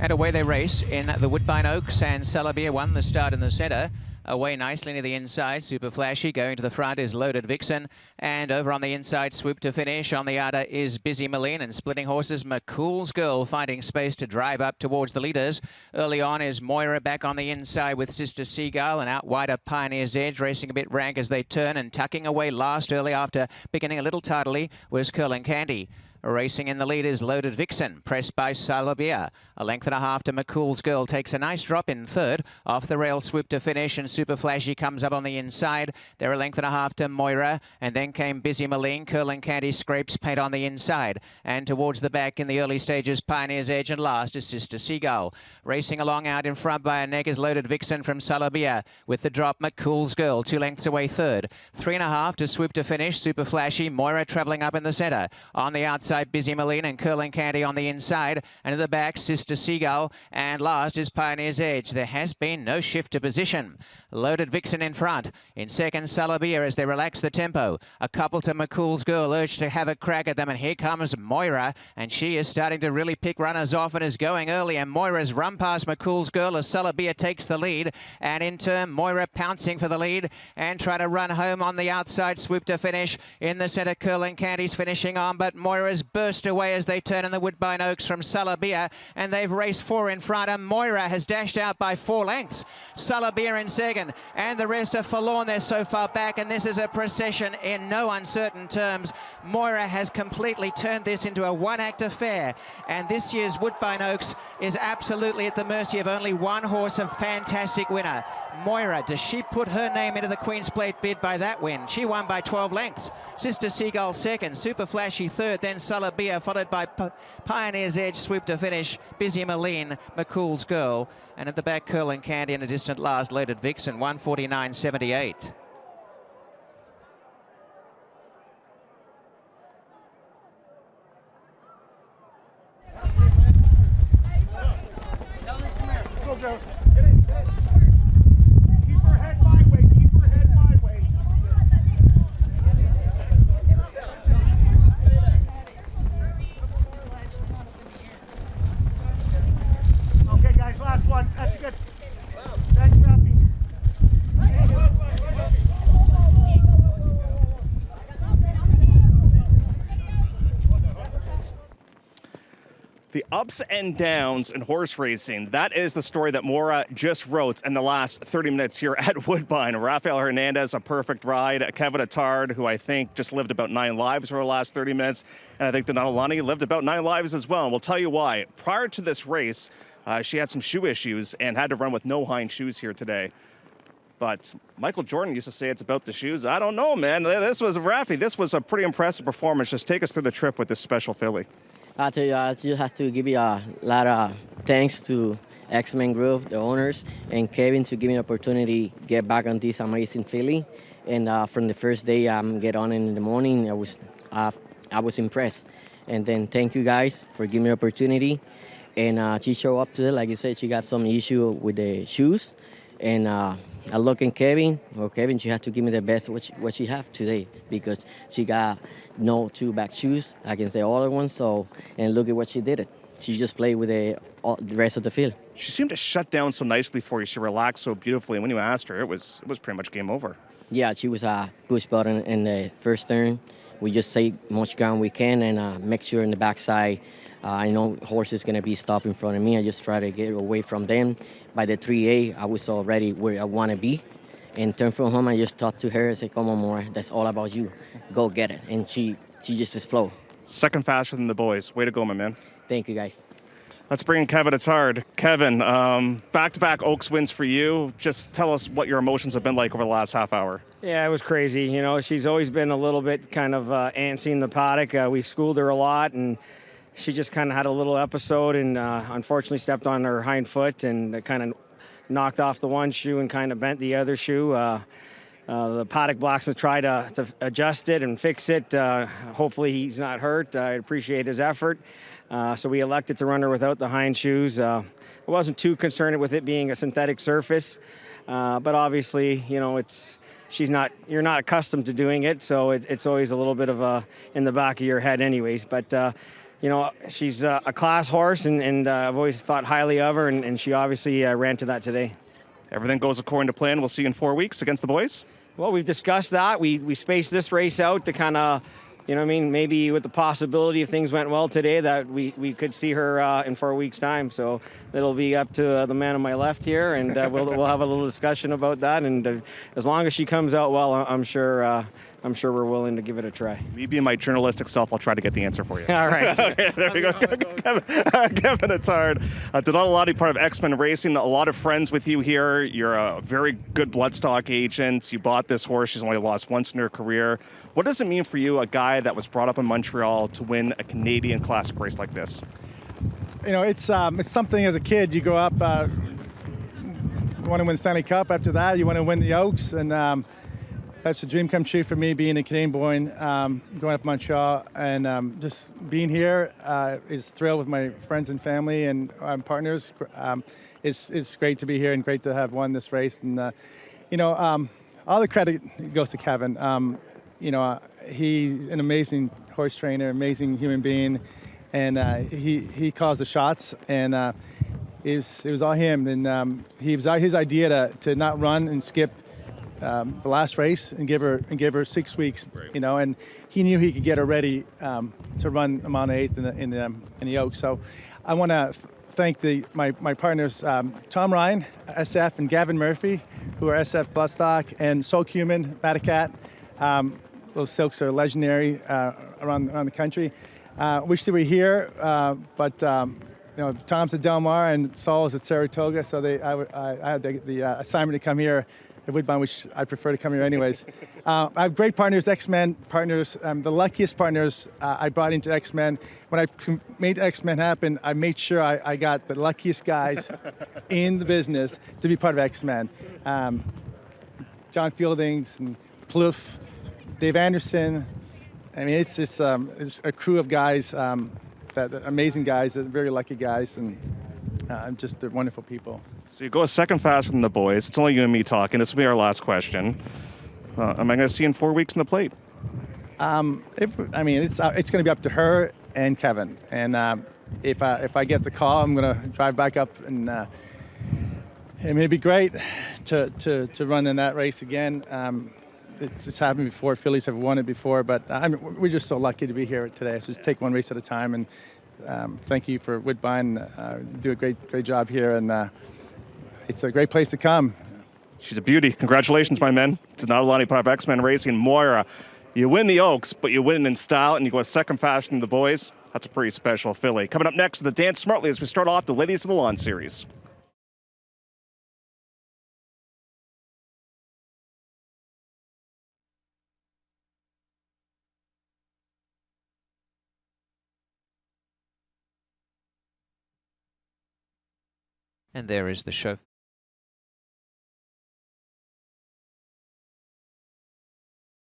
And away they race in the Woodbine Oaks, and Salabia won the start in the centre. Away nicely near the inside, Super Flashy. Going to the front is Loaded Vixen. And over on the inside, Swoop to finish. On the outer is Busy Marlene, and splitting horses, McCool's Girl finding space to drive up towards the leaders. Early on is Moira back on the inside with Sister Seagull, and out wider Pioneer's Edge, racing a bit rank as they turn, and tucking away last early after beginning a little tardily was Curlin Candy. Racing in the lead is Loaded Vixen, pressed by Salabia. A length and a half to McCool's Girl, takes a nice drop in third. Off the rail, Swoop to finish, and Super Flashy comes up on the inside. They're a length and a half to Moira, and then came Busy Marlene. Curlin Candy scrapes paint on the inside. And towards the back in the early stages, Pioneer's Edge, and last is Sister Seagull. Racing along out in front by a neck is Loaded Vixen from Salabia. With the drop, McCool's Girl, 2 lengths away third. 3.5 to Swoop to finish, Super Flashy. Moira travelling up in the centre. On the outside, Busy Marlene and Curlin Candy on the inside, and at the back, Sister Seagull, and last is Pioneer's Edge. There has been no shift to position. Loaded Vixen in front. In second, Salabia as they relax the tempo. A couple to McCool's Girl, urged to have a crack at them, and here comes Moira, and she is starting to really pick runners off and is going early, and Moira's run past McCool's Girl as Salabia takes the lead, and in turn, Moira pouncing for the lead and try to run home on the outside. Swoop to finish. In the centre, Curlin Candy's finishing on, but Moira's burst away as they turn in the Woodbine Oaks from Salabia, and they've raced 4 in front, and Moira has dashed out by 4 lengths. Salabia in second, and the rest are forlorn. They're so far back, and this is a procession in no uncertain terms. Moira has completely turned this into a one-act affair, and this year's Woodbine Oaks is absolutely at the mercy of only one horse, a fantastic winner. Moira, does she put her name into the Queen's Plate bid by that win? She won by 12 lengths. Sister Seagull second, Super Flashy third, then Salabia, followed by Pioneer's Edge, Swoop to finish, Busy Marlene, McCool's Girl, and at the back, Curlin Candy, and a distant last, Loaded Vixen, 149.78. Let's go, girls. Get in. Keep her head my way. Keep her head my way. Okay, guys, last one. That's good. Thanks, Rafi. The ups and downs in horse racing, that is the story that Moira just wrote in the last 30 minutes here at Woodbine. Rafael Hernandez, a perfect ride. Kevin Attard, who I think just lived about 9 lives for the last 30 minutes. And I think Donalani lived about 9 lives as well. And we'll tell you why. Prior to this race, she had some shoe issues and had to run with no hind shoes here today. But Michael Jordan used to say it's about the shoes. I don't know, man. This was, Rafi, this was a pretty impressive performance. Just take us through the trip with this special filly. I tell you, I just have to give you a lot of thanks to X-Men Group, the owners, and Kevin to give me an opportunity to get back on this amazing filly. And from the first day I get on in the morning, I was impressed. And then thank you guys for giving me an opportunity. And she showed up today, like you said, she got some issue with the shoes. And I look at Kevin. Well, Kevin, she had to give me the best what she have today because she got no 2 back shoes. I can say all at once. So, and look at what she did. She just played with the rest of the field. She seemed to shut down so nicely for you. She relaxed so beautifully. And when you asked her, it was pretty much game over. Yeah, she was a push button in the first turn. We just take much ground we can and make sure in the backside. I know horse is going to be stopped in front of me. I just try to get away from them. By the 3A, I was already where I want to be. And turn from home, I just talked to her and said, come on, Moira, that's all about you. Go get it. And she just exploded. Second faster than the boys. Way to go, my man. Thank you, guys. Let's bring in Kevin Attard. Kevin, back-to-back Oaks wins for you. Just tell us what your emotions have been like over the last half hour. Yeah, it was crazy. You know, she's always been a little bit kind of antsy in the paddock. We've schooled her a lot, and she just kind of had a little episode and unfortunately stepped on her hind foot and kind of knocked off the one shoe and kind of bent the other shoe. The paddock blacksmith tried to adjust it and fix it. Hopefully he's not hurt. I appreciate his effort. So we elected to run her without the hind shoes. I wasn't too concerned with it being a synthetic surface, but obviously, you know, you're not accustomed to doing it, so it's always a little bit of in the back of your head anyways. But you know, she's a class horse, and I've always thought highly of her, and she obviously ran to that today. Everything goes according to plan. We'll see you in 4 weeks against the boys. Well, we've discussed that. We spaced this race out to kind of, you know what I mean, maybe with the possibility if things went well today that we could see her in 4 weeks' time. So it'll be up to the man on my left here, and we'll have a little discussion about that. And as long as she comes out well, I'm sure we're willing to give it a try. Me being my journalistic self, I'll try to get the answer for you. All right. Okay, there we go. Kevin Attard, Denali, part of X-Men Racing. A lot of friends with you here. You're a very good bloodstock agent. You bought this horse. She's only lost once in her career. What does it mean for you, a guy that was brought up in Montreal, to win a Canadian classic race like this? You know, it's something as a kid. You grow up, you want to win Stanley Cup. After that, you want to win the Oaks, and that's a dream come true for me, being a Canadian boy, growing up in Montreal, and just being here is thrilled with my friends and family and partners. It's great to be here and great to have won this race. And you know, all the credit goes to Kevin. You know, he's an amazing horse trainer, amazing human being, and he calls the shots. And it was all him. And he was his idea to not run and skip the last race and give her 6 weeks, right. You know, and he knew he could get her ready to run a mile and eighth in the Oaks. So I want to thank my partners, Tom Ryan, SF, and Gavin Murphy, who are SF bloodstock, and Soul Cumin, Matacat. Those silks are legendary around the country. Wish they were here, but you know, Tom's at Del Mar and Saul's at Saratoga, so I had the assignment to come here at Woodbine, which I prefer to come here anyways. I have great partners, X-Men partners, the luckiest partners I brought into X-Men. When I made X-Men happen, I made sure I got the luckiest guys in the business to be part of X-Men. John Fieldings and Plouffe, Dave Anderson. I mean, it's a crew of guys, that amazing guys, that very lucky guys, and just they're wonderful people. So you go a second faster than the boys. It's only you and me talking. This will be our last question. Am I going to see you in 4 weeks in the plate? It's going to be up to her and Kevin. And if I get the call, I'm going to drive back up, and it'd be great to run in that race again. It's happened before. Phillies have won it before, but we're just so lucky to be here today. So just take one race at a time. And thank you for Woodbine. Do a great job here, and it's a great place to come. She's a beauty. Congratulations, my men. It's Denali, part of X-Men Racing. Moira, you win the Oaks, but you win in style, and you go a second faster than the boys. That's a pretty special filly. Coming up next, the Dance Smartly as we start off the Ladies of the Lawn series. And there is the show.